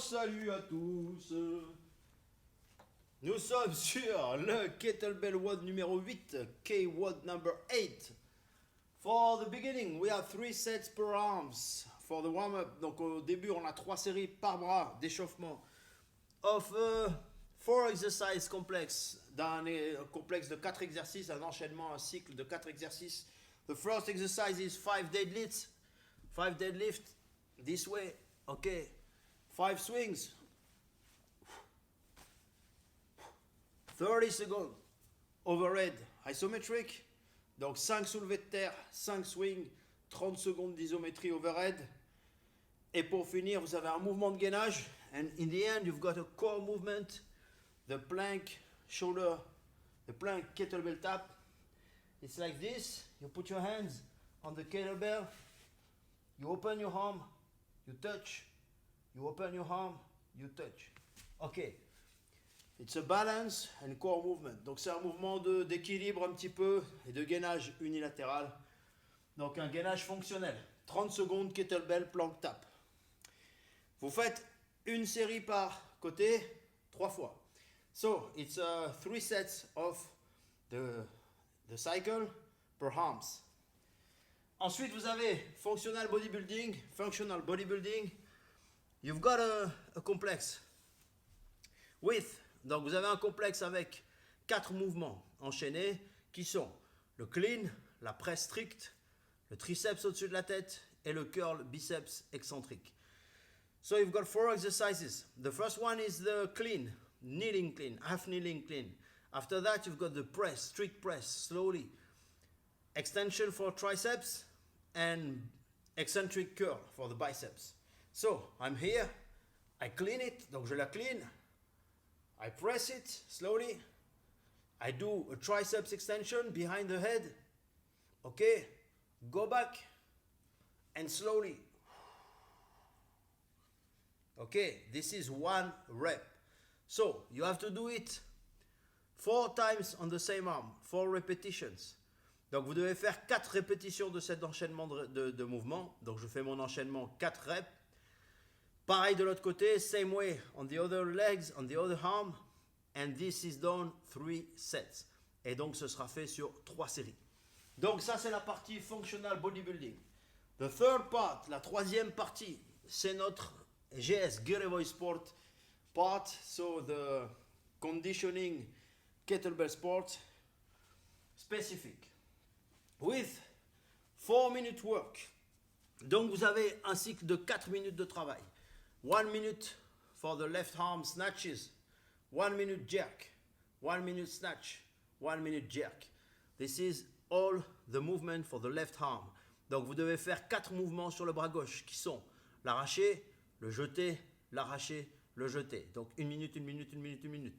salut à tous. Nous sommes sur le Kettlebell WOD numéro 8, K-WOD number 8. For the beginning, we have 3 sets per arms. For the warm-up, donc au début, on a 3 séries par bras d'échauffement. Of 4 exercise complex, d'un complexe de 4 exercices, un enchaînement, un cycle de 4 exercices. The first exercise is 5 deadlifts. 5 deadlifts, this way, okay. 5 swings. 30 seconds. Overhead, isometric. Donc 5 soulevés de terre, 5 swings, 30 secondes d'isométrie overhead. Et pour finir, vous avez un mouvement de gainage. And in the end, you've got a core movement. The plank, shoulder, the plank kettlebell tap. It's like this. You put your hands on the kettlebell. You open your arm, you touch. You open your arm, you touch. Okay. It's a balance and core movement. Donc c'est un mouvement d'équilibre un petit peu et de gainage unilatéral. Donc un gainage fonctionnel. 30 secondes kettlebell plank tap. Vous faites une série par côté 3 fois. So it's 3 sets of the cycle per arms. Ensuite vous avez functional bodybuilding. You've got a complex with. Donc vous avez un complexe avec 4 mouvements enchaînés qui sont le clean, la presse stricte, le triceps au-dessus de la tête et le curl biceps excentrique. So you've got 4 exercises. The first one is the clean, kneeling clean, half kneeling clean. After that you've got the press, strict press, slowly. Extension for triceps and eccentric curl for the biceps. So I'm here, I clean it, donc je la clean. I press it slowly. I do a triceps extension behind the head. Okay, go back and slowly. Okay, this is 1 rep. So you have to do it 4 times on the same arm, 4 repetitions. Donc vous devez faire 4 répétitions de cet enchaînement de mouvements. Donc je fais mon enchaînement 4 reps. Pareil de l'autre côté, same way on the other legs, on the other arm, and this is done 3 sets. Et donc ce sera fait sur 3 séries. Donc ça c'est la partie functional bodybuilding. The third part, la troisième partie, c'est notre GS, Getaway Sport part, so the conditioning kettlebell sport specific. With 4 minute work. Donc vous avez un cycle de 4 minutes de travail. 1 minute for the left arm snatches, 1 minute jerk, 1 minute snatch, 1 minute jerk. This is all the movement for the left arm. Donc vous devez faire 4 mouvements sur le bras gauche qui sont l'arraché, le jeté, l'arraché, le jeté. Donc 1 minute, 1 minute, 1 minute, 1 minute.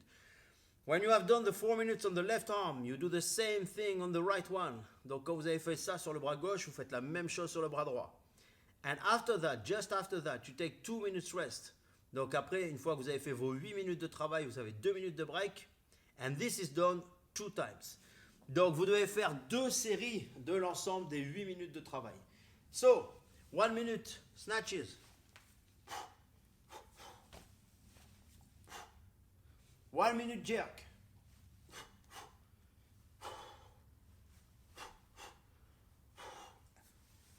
When you have done the 4 minutes on the left arm, you do the same thing on the right one. Donc quand vous avez fait ça sur le bras gauche, vous faites la même chose sur le bras droit. And after that, just after that, you take 2 minutes rest. Donc après, une fois que vous avez fait vos 8 minutes de travail, vous avez 2 minutes de break. And this is done 2 times. Donc vous devez faire 2 séries de l'ensemble des 8 minutes de travail. So, 1 minute snatches. 1 minute jerk.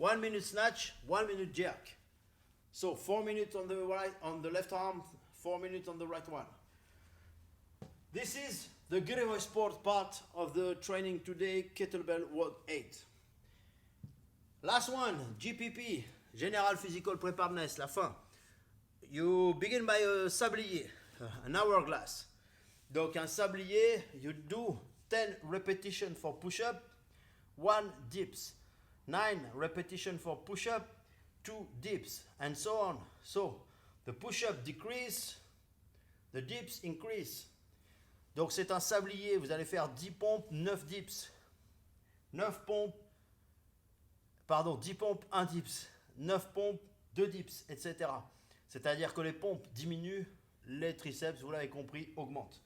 1 minute snatch, 1 minute jerk. So 4 minutes on the right, on the left arm, 4 minutes on the right one. This is the Getaway Sport part of the training today, Kettlebell WOD 8. Last one, GPP, General Physical Preparedness, la fin. You begin by a sablier, an hourglass. Donc un sablier, you do 10 repetitions for push-up, 1 dips. 9 repetitions for push-up, 2 dips, and so on. So, the push-up decrease, the dips increase. Donc, c'est un sablier. Vous allez faire 10 pompes, 9 dips. 9 pompes, 10 pompes, 1 dips. 9 pompes, 2 dips, etc. C'est-à-dire que les pompes diminuent, les triceps, vous l'avez compris, augmentent.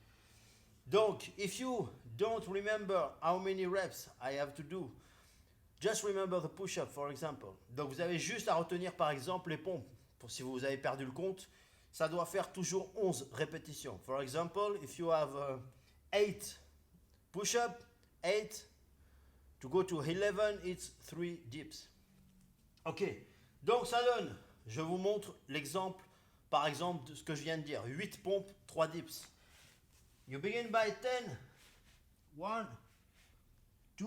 Donc, if you don't remember how many reps I have to do, just remember the push-up, for example. Donc, vous avez juste à retenir, par exemple, les pompes. Pour si vous avez perdu le compte, ça doit faire toujours 11 répétitions. For example, if you have 8 push-up, 8, to go to 11, it's 3 dips. Ok, donc ça donne, je vous montre l'exemple, par exemple, de ce que je viens de dire. 8 pompes, 3 dips. You begin by 10. 1, 2,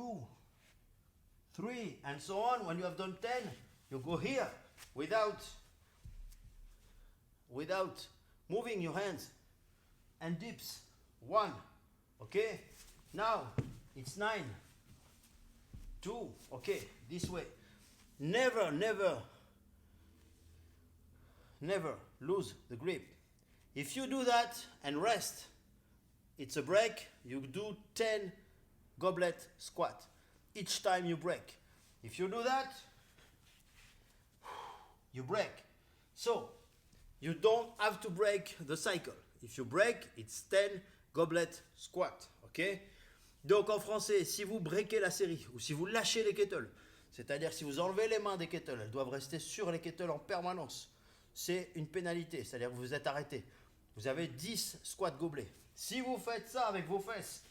3, and so on. When you have done 10, you go here without moving your hands and dips. 1, okay? Now it's 9, 2, okay, this way. Never lose the grip. If you do that and rest, it's a break. You do 10 goblet squat each time you break. If you do that, you break. So you don't have to break the cycle. If you break, it's 10 goblet squat. Ok? Donc en français, si vous breakez la série ou si vous lâchez les kettles, c'est-à-dire si vous enlevez les mains des kettles, elles doivent rester sur les kettles en permanence. C'est une pénalité, c'est-à-dire que vous êtes arrêté. Vous avez 10 squats gobelets. Si vous faites ça avec vos fesses,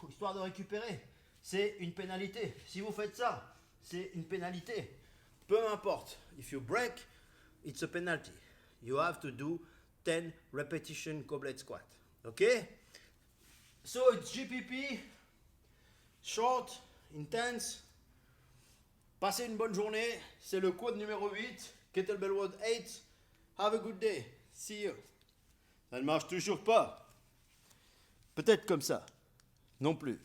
histoire de récupérer, c'est une pénalité. Si vous faites ça, c'est une pénalité. Peu importe. If you break, it's a penalty. You have to do 10 repetition goblet squat. Okay? So it's GPP, short, intense. Passez une bonne journée. C'est le quad numéro 8, Kettlebell Road 8. Have a good day. See you. Ça ne marche toujours pas. Peut-être comme ça. Non plus.